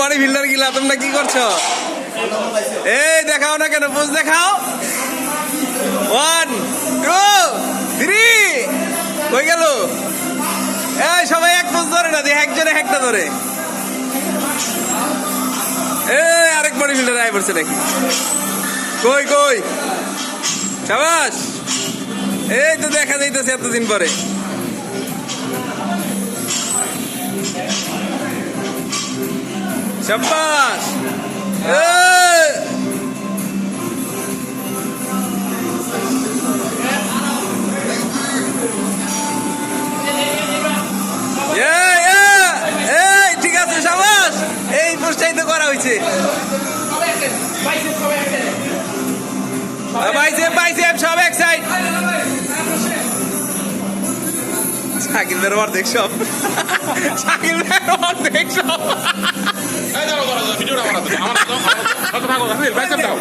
Body builder গিলা তোমরা কি করছো? এই দেখাও না কেন, পোজ দেখাও। 1 2 3 কই গেল? এই সবাই এক পোজ ধরে না, দিয়ে একজনে একটা ধরে। এই আরেক বডি বিল্ডার আয় পড়ছে নাকি? কই কই? শাবাশ, এই তো দেখা যাইতেছে এতদিন পরে। শাবাশ, ঠিক আছে, শাবাশ। এই পোস্টটাই তো করা হয়েছে। বাইসেপ সব এক সাইড। শাকিল ভাইয়ের অর্ধেক সব, শাকিল ভাইয়ের অর্ধেক সব। ভিডিওটা বানাতে আমার বাইসেপ দাও।